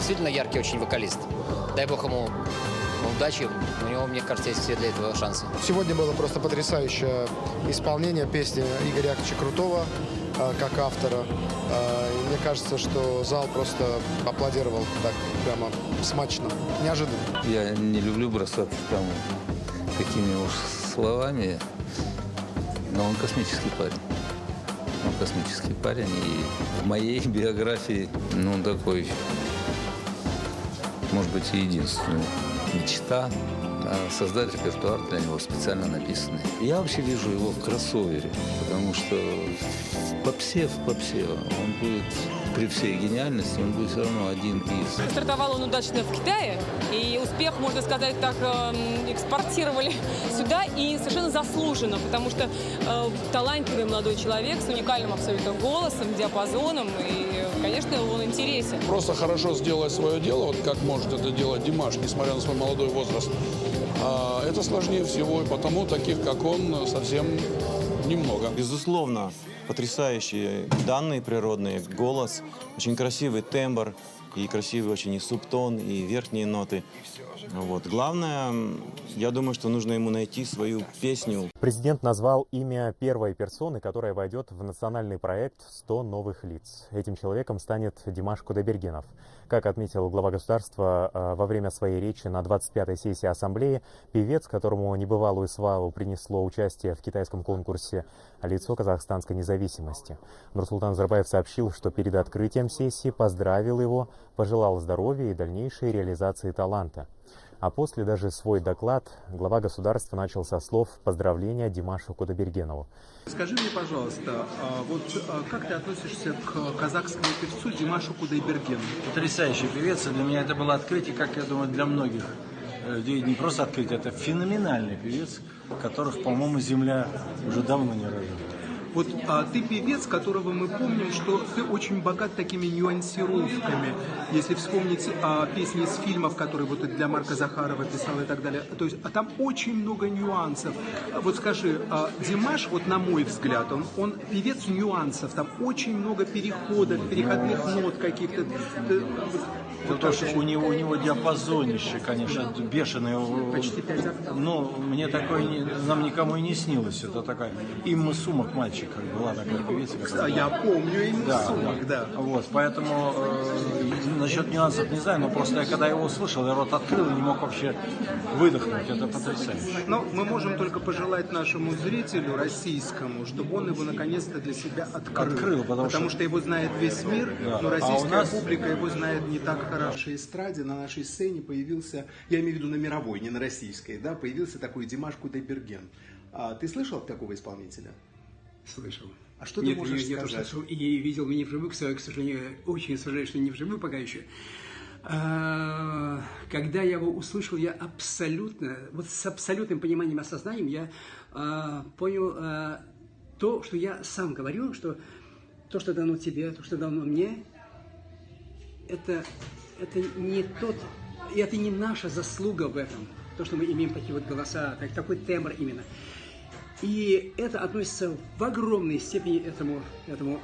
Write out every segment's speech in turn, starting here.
действительно яркий очень вокалист. Дай бог ему удачи. У него, мне кажется, есть все для этого шансы. Сегодня было просто потрясающее исполнение песни Игоря Яковлевича Крутого как автора. И мне кажется, что зал просто аплодировал так прямо смачно, неожиданно. Я не люблю бросаться там какими уж словами, но он космический парень. Он космический парень, и в моей биографии, ну, такой, может быть, и единственная мечта создать репертуар для него, специально написанный. Я вообще вижу его в кроссовере, потому что в попсе он будет, при всей гениальности, он будет все равно один из. Стартовал он удачно в Китае, и успех, можно сказать так, экспортировали сюда, и совершенно заслуженно, потому что талантливый молодой человек с уникальным абсолютно голосом, диапазоном, и, конечно, он интересен. Просто хорошо сделать свое дело, вот как может это делать Димаш, несмотря на свой молодой возраст, это сложнее всего, и потому таких, как он, совсем немного. Безусловно, потрясающие данные природные, голос, очень красивый тембр, и красивый очень и субтон, и верхние ноты. Вот. Главное, я думаю, что нужно ему найти свою песню. Президент назвал имя первой персоны, которая войдет в национальный проект «100 новых лиц». Этим человеком станет Димаш Кудайбергенов. Как отметил глава государства во время своей речи на 25-й сессии Ассамблеи, певец, которому небывалую славу принесло участие в китайском конкурсе «Лицо казахстанской независимости». Нурсултан Назарбаев сообщил, что перед открытием сессии поздравил его, пожелал здоровья и дальнейшей реализации таланта. А после даже свой доклад глава государства начал со слов поздравления Димашу Кудайбергенову. Скажи мне, пожалуйста, как ты относишься к казахскому певцу Димашу Кудайбергенову? Потрясающий певец, и для меня это было открытие, как я думаю, для многих людей не просто открытие, это феноменальный певец, которых, по-моему, земля уже давно не рождала. Вот ты певец, которого мы помним, что ты очень богат такими нюансировками. Если вспомнить песни из фильмов, которые вот для Марка Захарова писал и так далее. То есть, там очень много нюансов. Вот скажи, Димаш, вот на мой взгляд, он певец нюансов. Там очень много переходов, переходных нот каких-то. То, что у него диапазонище, конечно, бешеное. Почти 5 октав. Ну, мне такое, нам никому и не снилось. Это такая Имма Сумах, мальчик, была такая певица. Я помню Имма Сумах, да. Вот, поэтому насчет нюансов не знаю, но просто я когда его услышал, я рот открыл и не мог вообще выдохнуть. Это потрясающе. Но мы можем только пожелать нашему зрителю российскому, чтобы он его наконец-то для себя открыл. Потому что его знает весь мир, да. Но российская публика его знает не так хорошо. На нашей эстраде, на нашей сцене появился, я имею в виду на мировой, не на российской, да, появился такой Димаш Кудайберген. Ты слышал такого исполнителя? Слышал. А что ты можешь сказать? Слышал и видел меня вживую, к сожалению, очень сожалею, что не вживую пока еще. Когда я его услышал, я абсолютно, вот с абсолютным пониманием и осознанием, я понял то, что я сам говорю, что то, что дано тебе, то, что дано мне, это не тот, и это не наша заслуга в этом, то, что мы имеем такие вот голоса, такой тембр именно. И это относится в огромной степени этому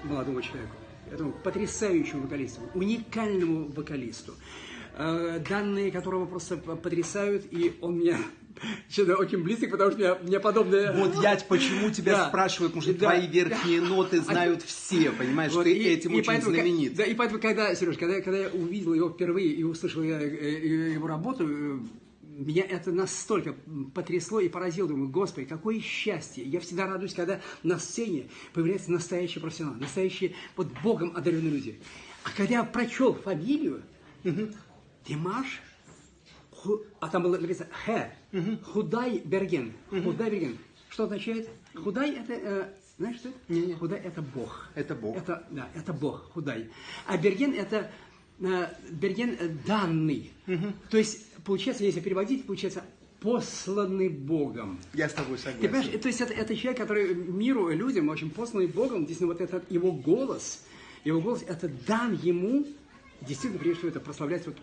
молодому человеку, этому потрясающему вокалисту, уникальному вокалисту, данные которого просто потрясают, и он меня что-то очень близок, потому что меня подобное... Вот я почему тебя спрашиваю, потому что твои верхние ноты знают все, понимаешь, вот, ты этим очень знаменит. Да, и поэтому, Сереж, когда я увидел его впервые и услышал его работу, меня это настолько потрясло и поразило. Думаю, Господи, какое счастье! Я всегда радуюсь, когда на сцене появляется настоящий профессионал, настоящие вот Богом одаренные люди. А когда я прочел фамилию, Димаш, а там было написано Кудайберген. Кудайберген. Что означает? Худай это, знаешь что это? Худай это Бог. Это Бог. Это Бог, Худай. А Берген это Берген данный. То есть, получается, если переводить, получается посланный Богом. Я с тобой согласен. Ты понимаешь, то есть это человек, который миру, людям очень посланный Богом, действительно, вот этот его голос это дан ему действительно, прежде всего, это прославлять вот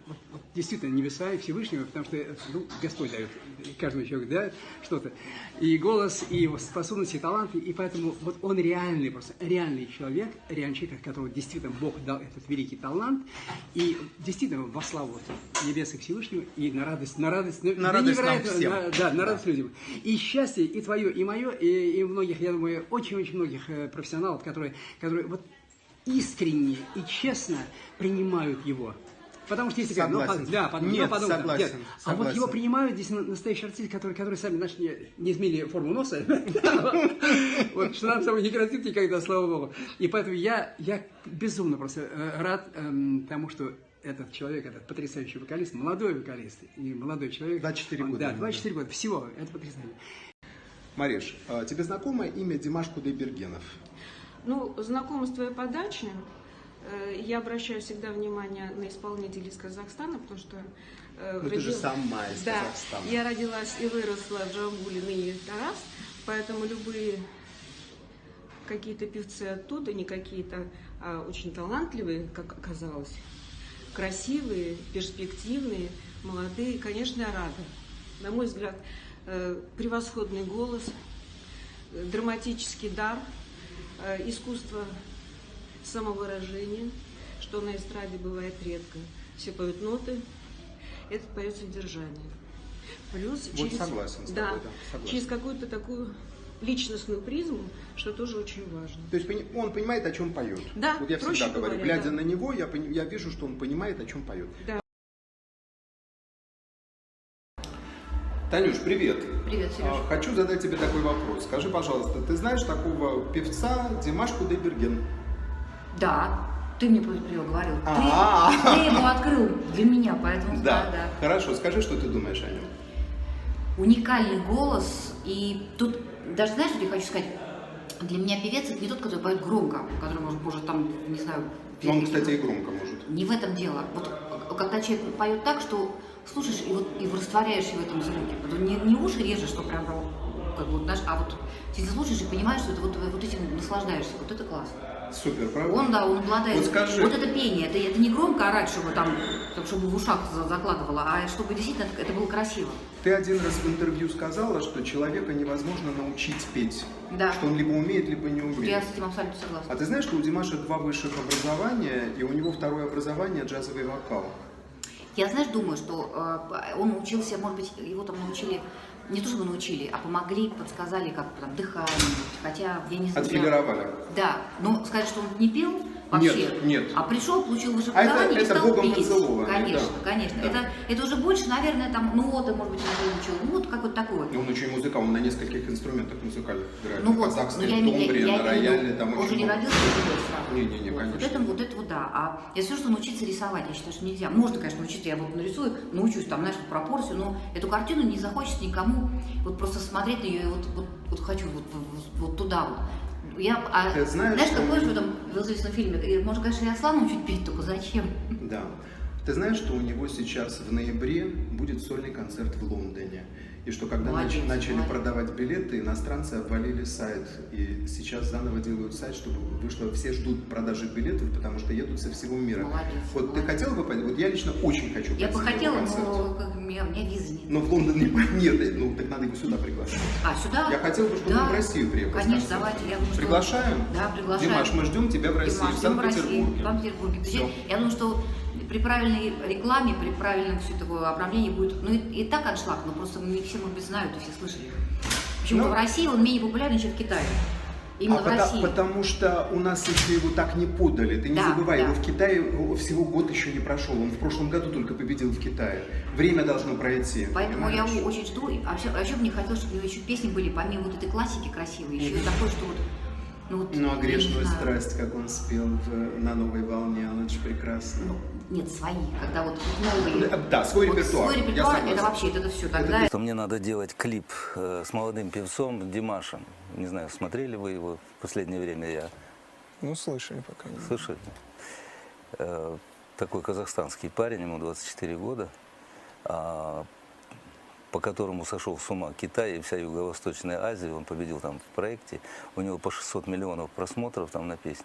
действительно небеса и Всевышнего, потому что, ну, Господь дает, каждому человеку дает что-то. И голос, и его способности, и таланты, и поэтому вот он реальный, просто реальный человек, которому действительно Бог дал этот великий талант, и действительно во славу небес и Всевышнего, и на радость На радость нам всем. На радость людям. И счастье, и твое, и мое, и многих, я думаю, очень-очень многих профессионалов, которые вот искренне и честно принимают его. Потому что если Согласен. Согласен. А вот его принимают здесь настоящие артисты, которые сами, значит, не изменили форму носа. Вот, что нам самое не грозит никогда, слава Богу. И поэтому я безумно просто рад тому, что этот человек, этот потрясающий вокалист, молодой вокалист и молодой человек. 24 года. Да, 24 года. Всего. Это потрясающе. Мариш, тебе знакомо имя Димаш Кудайбергенов? Ну, знакома с твоей подачей. Я обращаю всегда внимание на исполнителей из Казахстана, потому что... Ты же сама из Казахстана. Я родилась и выросла в Джамбуле, ныне Тарас, поэтому любые какие-то певцы оттуда, не какие-то, а очень талантливые, как оказалось, красивые, перспективные, молодые, конечно, я рада. На мой взгляд, превосходный голос, драматический дар, искусство самовыражения, что на эстраде бывает редко. Все поют ноты, этот поет содержание. Плюс вот согласен с тобой, согласен. Через какую-то такую личностную призму, что тоже очень важно. То есть он понимает, о чем поет. Да, вот я всегда говорю, говоря, глядя на него, я вижу, что он понимает, о чем поет. Да. Танюш, привет. Привет, Сереж. Хочу задать тебе такой вопрос. Скажи, пожалуйста, ты знаешь такого певца Димаш Кудайберген? Да, ты мне про него говорил. Ты его открыл для меня, поэтому да. Хорошо, скажи, что ты думаешь о нем. Уникальный голос, и тут, даже знаешь, что я хочу сказать, для меня певец это не тот, который поет громко, который может там, не знаю... Он, кстати, и громко может. Не в этом дело. Вот когда человек поет так, что слушаешь и растворяешься в этом звуке. Вот не уши режешь, что прям как вот, знаешь, а вот ты слушаешь и понимаешь, что это вот этим наслаждаешься. Вот это классно. Супер, правда? Он обладает. Вот скажи. Вот это пение, это не громко орать, чтобы чтобы в ушах закладывало, а чтобы действительно это было красиво. Ты один раз в интервью сказала, что человека невозможно научить петь. Да. Что он либо умеет, либо не умеет. Я с этим абсолютно согласна. А ты знаешь, что у Димаша 2 высших образования, и у него второе образование джазовый вокал? Я, знаешь, думаю, что он учился, может быть, его там научили, не то чтобы научили, а помогли, подсказали, как там дыхание, хотя я не знаю. Отфилировали. Да, но сказать, что он не пел вообще. Нет. А пришел, получил высшее образование и это стал Богом петь. поцелованный. Конечно. Да. Это уже больше, наверное, там ноты, может быть, он выучил, ну вот какой-то такой. Он еще и музыкант, он на нескольких инструментах музыкальных играет. Ну на вот, казахском я тумбре, на рояле, там он очень же не много. родился и живет сразу. Не, конечно. Вот это вот да. А если что научиться рисовать, я считаю, что нельзя. Можно, конечно, научиться, я вот нарисую, научусь там, знаешь, пропорцию, но эту картину не захочется никому вот просто смотреть на нее и вот хочу вот туда вот. Ты знаешь, как помнишь в этом известном фильме, может, конечно, я Аслану учить петь, только зачем? Да. Ты знаешь, что у него сейчас в ноябре будет сольный концерт в Лондоне? И что когда начали продавать билеты, иностранцы обвалили сайт. И сейчас заново делают сайт, чтобы вышло. Все ждут продажи билетов, потому что едут со всего мира. Вот ты хотела бы пойти? Вот я лично очень хочу пойти. Я бы хотела, но у меня визы нет. Но в Лондон нет. Ну, так надо его сюда приглашать. А, сюда? Я хотела бы, чтобы он в Россию приехал. Конечно, давайте. Я думаю, что... Приглашаем? Да, приглашаем. Димаш, мы ждем тебя в России, в Санкт-Петербурге. В Санкт-Петербурге. Я думаю, что при правильной рекламе, при правильном все такое обрамлении будет, ну и так аншлаг, но просто не все, может быть, знают и все слышали. Почему-то в России он менее популярен, чем в Китае. Именно в России. Потому что у нас еще его так не подали. Ты не забывай, его в Китае всего год еще не прошел. Он в прошлом году только победил в Китае. Время должно пройти. Поэтому я очень жду. А еще мне хотелось, чтобы еще песни были, помимо вот этой классики красивой, еще и такой, что вот... Ну, а «Грешную страсть», как он спел на «Новой волне», она же прекрасна. Нет, свои, когда вот новые. Да, свой репертуар. Свой репертуар, это вообще, это все тогда. Мне надо делать клип с молодым певцом Димашем. Не знаю, смотрели вы его в последнее время? Ну, слышали пока. Слышали? Такой казахстанский парень, ему 24 года. по которому сошел с ума Китай и вся Юго-Восточная Азия. Он победил там в проекте. У него по 600 миллионов просмотров там на песню.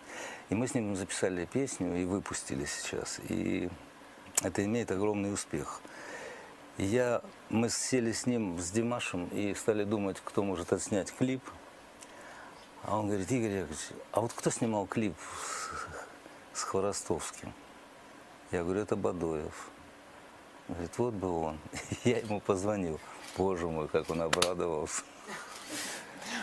И мы с ним записали песню и выпустили сейчас. И это имеет огромный успех. Мы сели с ним, с Димашем, и стали думать, кто может отснять клип. А он говорит: Игорь Яковлевич, а вот кто снимал клип с Хворостовским? Я говорю: это Бадоев. Он говорит: вот бы он. Я ему позвонил. Боже мой, как он обрадовался.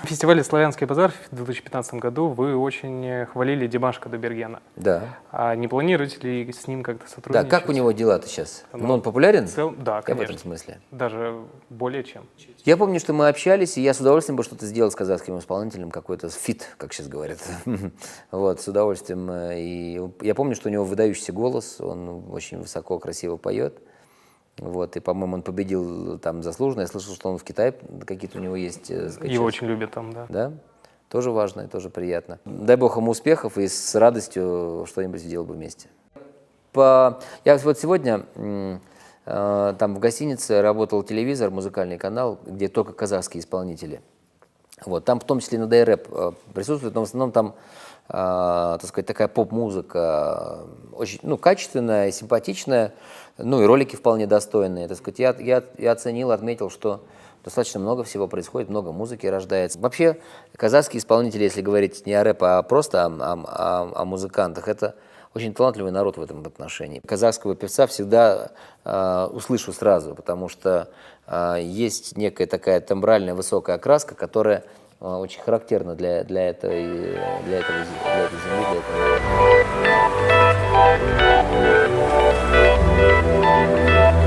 В фестивале «Славянский базар» в 2015 году вы очень хвалили Димаша Кудайбергена. Да. А не планируете ли с ним как-то сотрудничать? Да, как у него дела-то сейчас? Ну, он популярен? Да, конечно. В этом смысле? Даже более чем. Я помню, что мы общались, и я с удовольствием бы что-то сделал с казахским исполнителем, какой-то фит, как сейчас говорят. Вот, с удовольствием. И я помню, что у него выдающийся голос, он очень высоко, красиво поет. Вот, и, по-моему, он победил там заслуженно. Я слышал, что он в Китае какие-то у него есть. Его очень любят там, да. Да? Тоже важно и тоже приятно. Дай бог ему успехов, и с радостью что-нибудь сделал бы вместе. Я вот сегодня там в гостинице работал телевизор, музыкальный канал, где только казахские исполнители. Вот, там в том числе иногда и рэп присутствует, но в основном там, так сказать, такая поп-музыка очень качественная и симпатичная, и ролики вполне достойные. Так сказать, я оценил, отметил, что достаточно много всего происходит, много музыки рождается. Вообще, казахские исполнители, если говорить не о рэпе, а просто о музыкантах, это очень талантливый народ в этом отношении. Казахского певца всегда услышу сразу, потому что есть некая такая тембральная высокая окраска, которая очень характерна для этой земли, для этого народа.